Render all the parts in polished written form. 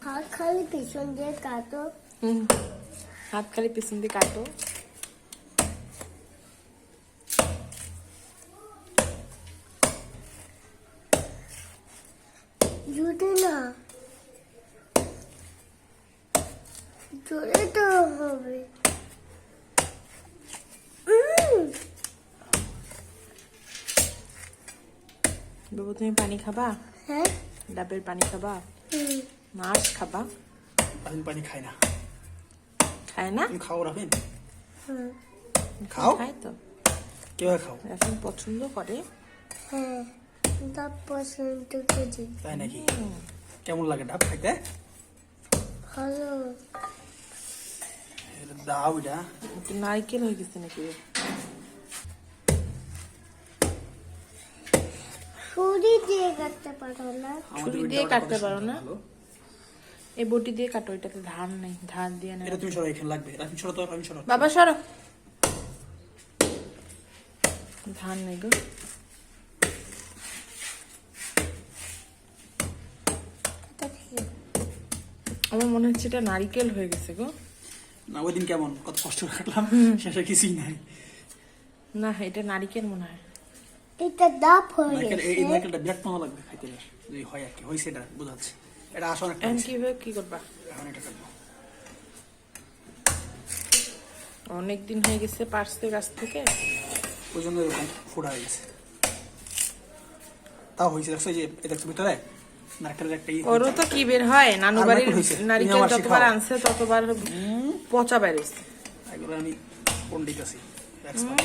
হাত খালি পিছন দিয়ে কাটো। হাত খালি পিছন দিয়ে কাটো। জুটে না, জোরে তো হবে। বাবু তুমি পানি খাবা? হ্যাঁ, ডাবের পানি খাবা? মাছ খাবা? রাফিন পানি খায় না। খায় না? তুমি খাও রাফিন? হ্যাঁ, খাও? খায় তো। কিভাবে খাও? রাফিন পছন্দ করে। হ্যাঁ, ডাব পছন্দ করি। তাই নাকি? কেমন লাগে ডাব খাইতে? ভালো। এটা দাও এটা। একটু নারকেল হয়ে গেছে নাকি? ছুরি দিয়ে কাটতে পারো না? ছুরি দিয়ে কাটতে পারো না? এই বটি দিয়ে কাটো, এটাতে ধার নেই, ধার দিয়ে না। এটা তুমি সরো, এখানে লাগবে। রাফিন সরো তো, রাফিন সরো। বাবা সরো, ধার নেই গো। এটা খেয়ে। আমার মনে হচ্ছে এটা নারকেল হয়ে গেছে গো। না, ওই দিন কেমন কত কষ্ট করে কাটলাম, শেষে কিছুই নাই। না, এটা নারকেল মনে হয়। এটা ডাব হয়ে নারকেল, এই গেছে। নারকেলটা বিরাট মজা লাগবে খাইতে। যদি হয় আর কি, হয়েছে এটা বোঝাচ্ছে। এটা আসো অনেকটা এখন হয়েছে। কিভাবে কি করবা? এখন এটা কাটবো। অনেকদিন হয়ে গেছে পারছে গাছ থেকে। ওই জন্য এরকম ফোড়া হয়ে গেছে। তাও হয়েছে, দেখছো এই যে এটা দেখছো ভিতরে নারকেলের একটা ওরও তো কি বের হয়, নানু আর বাড়ির একটু হয়েছে। নারকেল তুমি আমার যতবার শেখাও। আনছে ততবার পচা বেরোচ্ছে। এগুলো আমি পণ্ডিত আছি, এক্সপার্ট।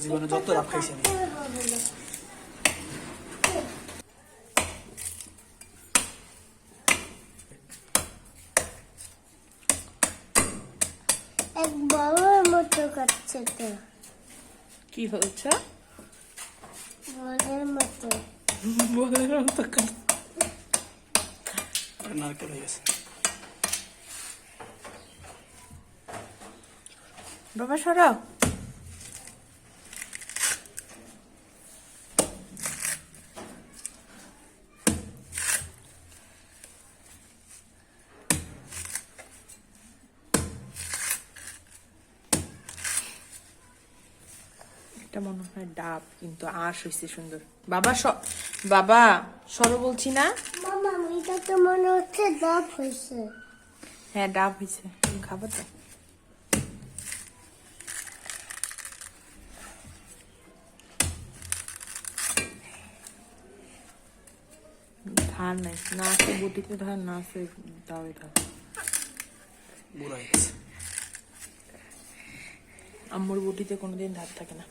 জীবনে যত রাব খাইছি আমি। এক বড়ের মতো কাটছে তো, কি হচ্ছে? বলের মতো। বলের মতো নারকেল হয়ে গেছে। বাবা সরো। এটা মনে হয় ডাব, কিন্তু আঁশ হয়েছে সুন্দর। বাবা বাবা সরো বলছি না। মামা, এটা তো মনে হচ্ছে ডাব হয়েছে। হ্যাঁ ডাব হয়েছে, তুমি খাবো তো? ধার নাই, না আছে বটিতে ধার, না আছে দাও ধার। বুড়া হয়ে গেছে। আম্মুর বটিতে কোনোদিন ধার থাকে না।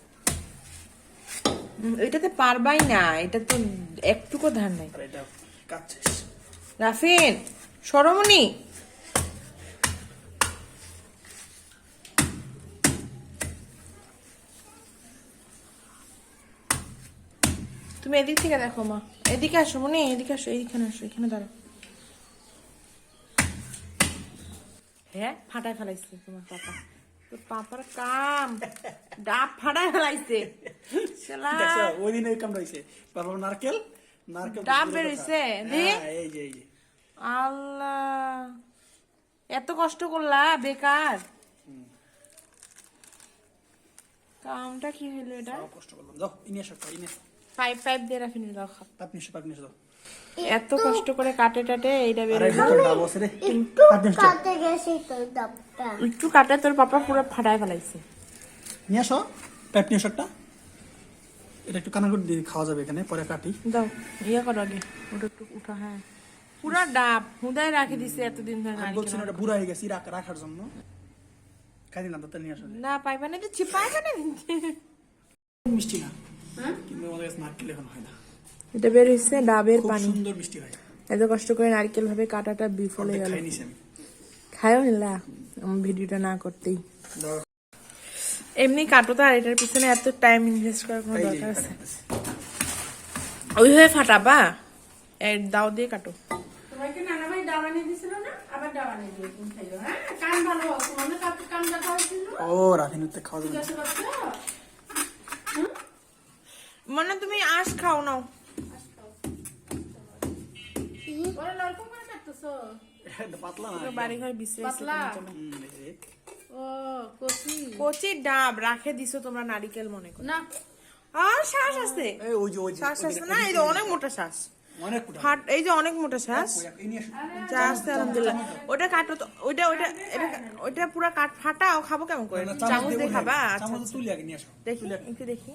এটাতে পারবাই না, এটা তো একটুকু ধার নাই। আর এটা কাটছে। রাফিন সরমনি, তুমি এদিক থেকে দেখো মা। এদিকে আসো মনি, এদিকে আসো, এইখানে আসো, এখানে দাঁড়াও। হ্যাঁ, ফাটায় ফেলাইছে তোমার পাপা। তোর পাপার কাম ডাব ফাটায় ফেলাইছে। শালা, দেখছো ওই দিন এই কামটা হয়েছে। তারপর নারকেল, নারকেল ডাব বেরিয়েছে দেখি। এই যে এই যে আল্লাহ, এত কষ্ট করলা বেকার। কামটা কি হইলো এটা? তাও কষ্ট করলাম। যাও ইনি এসো, ইনি এসো। পাইপ পাইপ দিয়ে রাফিন দাও খাপ। আপনি এসো, আপনি এসো, যাও। এত কষ্ট করে কাটে টাটে এইটা আরে বেরোলো। ভিতরে ডাব আছে রে। একটু আপনি এসো। কাটে গেছে তো ডাবটা। একটু কাটে তোর পাপা পুরো ফাটায় ফেলাইছে। নিয়ে আসো, প্যাপ নিয়ে এসো একটা। এটা একটু কানা করে দিয়ে খাওয়া যাবে এখানে, পরে কাটি। দাও ইয়া করো আগে, ওটা একটু উঠা। হ্যাঁ, পুরা ডাব হুদায় রাখে দিছে এতদিন ধরে আমি নারকেল। বলছি না ওটা বুড়া হয়ে গেছি রাখার জন্য। খাই দিলাম, তাতে নিয়ে আসো। না পাইবা না দিচ্ছি, পাইবা না দিচ্ছি। মিষ্টি না, কিন্তু আমাদের কাছে নারকেল এখন হয় না। এটা বের হইছে ডাবের খুব পানি। সুন্দর মিষ্টি হয়। এত কষ্ট করে নারকেল ভাবে কাটাটা বিফলে অর্ধেক গেল। খাই নিছি আমি। খায়ও নিলা আমার ভিডিওটা না করতেই। দাও। এমনি কাটো তো, আর এটার পিছনে এত টাইম ইনভেস্ট করার কোনো এই যে দরকার আছে? কাটতেছি। ওই হয়ে ফাটাবা, দাও দিয়ে কাটো। তোমাকে নানা ভাই ডাব আনিয়ে দিছিল না? আবার ডাব আনিয়ে দিয়ে তুমি খাইও, হ্যাঁ? কান ভালো হোক, তোমাদের কান দেখা হয়েছিল? ও রাফিনুতে খাওয়া যাবে না। জিজ্ঞাসা করছো? মানে তুমি আঁশ খাও নাও। ওরা লড়কম করে কাটতেছো? এটা পাতলা না বাড়ি ঘর বিশ্রাম পাতলা ও কচি কচি ডাব রাখে দিছো তোমরা নারিকেল মনে করো না আর শ্বাস আছে এই ওই যে শ্বাস আছে না এই যে অনেক মোটা শ্বাস অনেক কুটা ফাট এই যে অনেক মোটা শ্বাস এই নিয়ে আসো। যা আসতে আলহামদুলিল্লাহ ওটা কাটো তো ওইটা পুরো কাট ফাটাও খাবো কেমন করে না, চামচ দিয়ে দেবো খাবা না। আচ্ছা চামচ তুলি আগে নিয়ে আসো দেখি একটু দেখি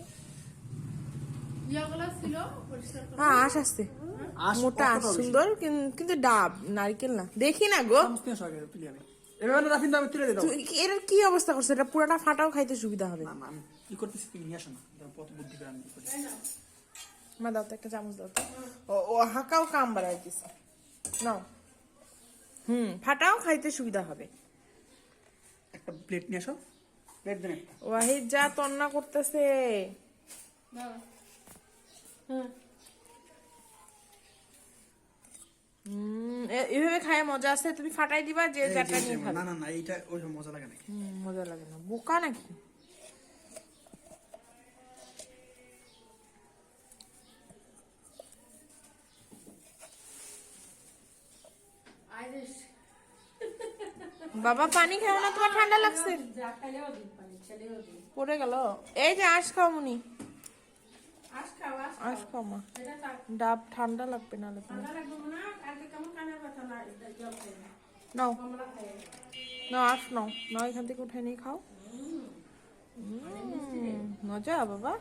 ইয়াগুলো ছিল পরিষ্কার করে হ্যাঁ আশ আসছে মোটা আঁশ, সুন্দর কিন্তু ডাব নারকেল না দেখি না গো চামচ নিয়ে আসো আগে তুলি আগে এভাবে না রাফিন দামে তুলে দিও এর কি অবস্থা করছে এটা পুরাটা ফাটাও খাইতে সুবিধা হবে না না আমি কি করতেছি তুমি নিয়ে আসো না দেখো কত বুদ্ধি করে আমি কি করি মা দাও তো একটা চামচ দাও তো ও হাঁকাও কাম বাড়াইতেছে নাও ফাটাও খাইতে সুবিধা হবে একটা প্লেট নিয়ে আসো প্লেট দেন একটা ওয়াহিদ যা তন্না করতেছে দাও এভাবে খায় মজা আছে তুমি ফাটাই দিবা যে এই চারটা যে, নিয়ে খাবে না না না এইটা ওই মজা লাগে না মজা লাগে না বোকা নাকি আইরিশ বাবা পানি খাও না তোমার ঠান্ডা লাগছে যা খাইলেও দিন পানি ছেলেও দিন পড়ে গেল এই যে আঁশ খাও মুনি আজ খাওয়া আঁশ খাও মা এটা তার ডাব ঠান্ডা লাগবে না ঠান্ডা লাগবে না কালকে কেমন কানের ব্যথা না জল খাই না নাও কমলা খাই নাও আঁশ নাও নাও এখান থেকে উঠে নিয়ে খাও মজা বাবা